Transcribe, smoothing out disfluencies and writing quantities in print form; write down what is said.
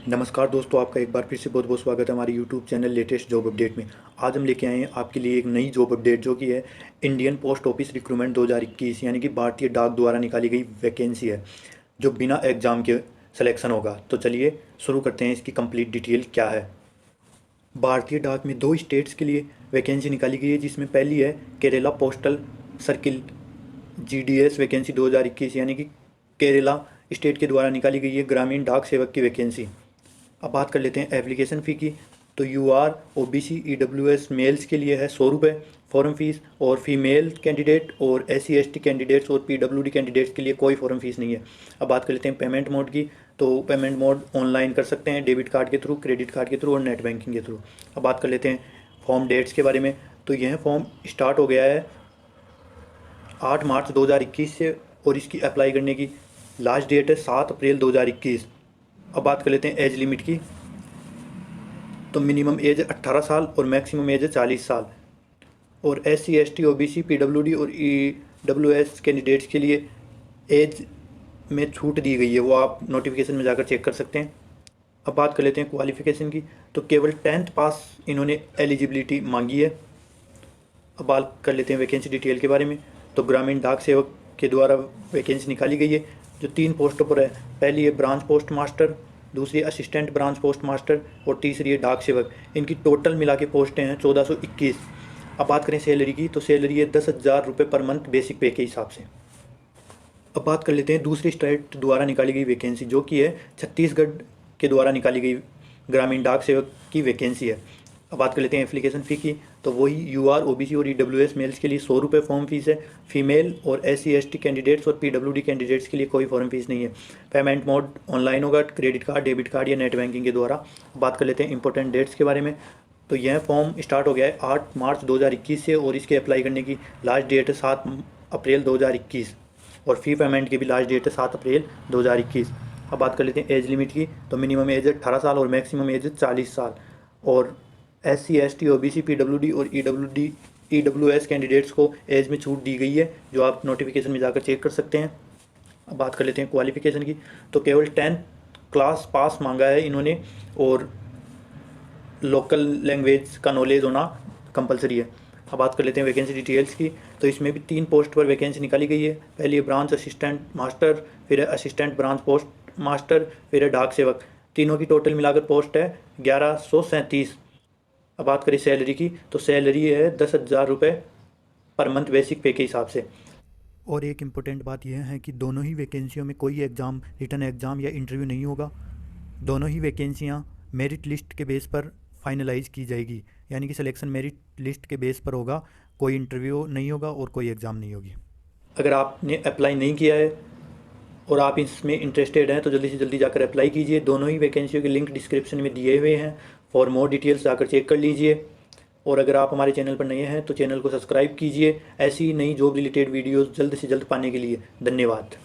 नमस्कार दोस्तों, आपका एक बार फिर से बहुत बहुत स्वागत है हमारे YouTube channel latest job update में। आज हम लेके आए हैं आपके लिए एक नई जॉब अपडेट जो कि है इंडियन पोस्ट ऑफिस रिक्रूटमेंट 2021 यानी कि भारतीय डाक द्वारा निकाली गई वैकेंसी है जो बिना एग्ज़ाम के सिलेक्शन होगा। तो चलिए शुरू करते हैं, इसकी कंप्लीट डिटेल क्या है। भारतीय डाक में दो स्टेट्स के लिए वैकेंसी निकाली गई है, जिसमें पहली है Kerala postal circle GDS vacancy 2021 यानी कि केरला स्टेट के द्वारा निकाली गई है ग्रामीण डाक सेवक की वैकेंसी। अब बात कर लेते हैं एप्लीकेशन फ़ी की। तो UR OBC EWS मेल्स के लिए है 100 रुपये फॉर्म फीस, और फीमेल कैंडिडेट और SC ST कैंडिडेट्स और PWD कैंडिडेट्स के लिए कोई फॉर्म फीस नहीं है। अब बात कर लेते हैं पेमेंट मोड की। तो पेमेंट मोड ऑनलाइन कर सकते हैं, डेबिट कार्ड के थ्रू, क्रेडिट कार्ड के थ्रू और नेट बैंकिंग के थ्रू। अब बात कर लेते हैं फॉर्म डेट्स के बारे में। तो यह फॉर्म स्टार्ट हो गया है 8 मार्च 2021 से, और इसकी अप्लाई करने की लास्ट डेट है 7 अप्रैल 2021। अब बात कर लेते हैं एज लिमिट की। तो मिनिमम एज 18 साल और मैक्सिमम एज है 40 साल। और SC ST OBC PWD और EWS कैंडिडेट्स के लिए एज में छूट दी गई है, वो आप नोटिफिकेशन में जाकर चेक कर सकते हैं। अब बात कर लेते हैं क्वालिफ़िकेशन की। तो केवल 10th पास इन्होंने एलिजिबिलिटी मांगी है। अब बात कर लेते हैं वैकेंसी डिटेल के बारे में। तो ग्रामीण डाक सेवक के द्वारा वैकेंसी निकाली गई है जो 3 पोस्टों पर है। पहली है ब्रांच पोस्ट मास्टर, दूसरी असिस्टेंट ब्रांच पोस्ट मास्टर और तीसरी है डाक सेवक। इनकी टोटल मिला के पोस्टें हैं 1421। अब बात करें सैलरी की, तो सैलरी है 10,000 रुपये पर मंथ बेसिक पे के हिसाब से। अब बात कर लेते हैं दूसरी स्टेट द्वारा निकाली गई वैकेंसी जो कि है छत्तीसगढ़ के द्वारा निकाली गई ग्रामीण डाक सेवक की वैकेंसी है। अब बात कर लेते हैं एप्लीकेशन फ़ी की। तो वही UR OBC और EWS मेल्स के लिए 100 रुपये फॉर्म फीस है। फीमेल और SC ST कैंडिडेट्स और PWD कैंडिडेट्स के लिए कोई फॉर्म फीस नहीं है। पेमेंट मोड ऑनलाइन होगा, क्रेडिट कार्ड, डेबिट कार्ड या नेट बैंकिंग के द्वारा। बात कर लेते हैं इंपॉर्टेंट डेट्स के बारे में। तो यह फॉर्म स्टार्ट हो गया है 8 मार्च 2021 से, और इसके अप्लाई करने की लास्ट डेट है 7 अप्रैल 2021, और फ़ी पेमेंट की भी लास्ट डेट है 7 अप्रैल 2021। अब बात कर लेते हैं एज लिमिट की। तो मिनिमम एज है 18 साल और मैक्सिमम एज है 40 साल। और SC ST OBC PWD और EWS कैंडिडेट्स को एज में छूट दी गई है, जो आप नोटिफिकेशन में जाकर चेक कर सकते हैं। अब बात कर लेते हैं क्वालिफ़िकेशन की। तो केवल 10th क्लास पास मांगा है इन्होंने, और लोकल लैंग्वेज का नॉलेज होना कंपलसरी है। अब बात कर लेते हैं वैकेंसी डिटेल्स की। तो इसमें भी 3 पोस्ट पर वैकेंसी निकाली गई है। पहली है ब्रांच असिस्टेंट मास्टर, फिर है असिस्टेंट ब्रांच पोस्ट मास्टर, फिर है डाक सेवक। तीनों की टोटल मिलाकर पोस्ट है 1137। अब बात करें सैलरी की, तो सैलरी है 10,000 रुपये पर मंथ बेसिक पे के हिसाब से। और एक इम्पोर्टेंट बात यह है कि दोनों ही वैकेंसियों में कोई एग्ज़ाम, रिटन एग्ज़ाम या इंटरव्यू नहीं होगा। दोनों ही वैकेंसियाँ मेरिट लिस्ट के बेस पर फाइनलाइज की जाएगी, यानी कि सिलेक्शन मेरिट लिस्ट के बेस पर होगा, कोई इंटरव्यू नहीं होगा और कोई एग्ज़ाम नहीं होगी। अगर आपने अप्लाई नहीं किया है और आप इसमें इंटरेस्टेड हैं तो जल्दी से जल्दी जाकर अप्लाई कीजिए। दोनों ही वैकेंसियों के लिंक डिस्क्रिप्शन में दिए हुए हैं। फॉर मोर डिटेल्स जाकर चेक कर लीजिए। और अगर आप हमारे चैनल पर नए हैं तो चैनल को सब्सक्राइब कीजिए ऐसी नई जॉब रिलेटेड वीडियोस जल्द से जल्द पाने के लिए। धन्यवाद।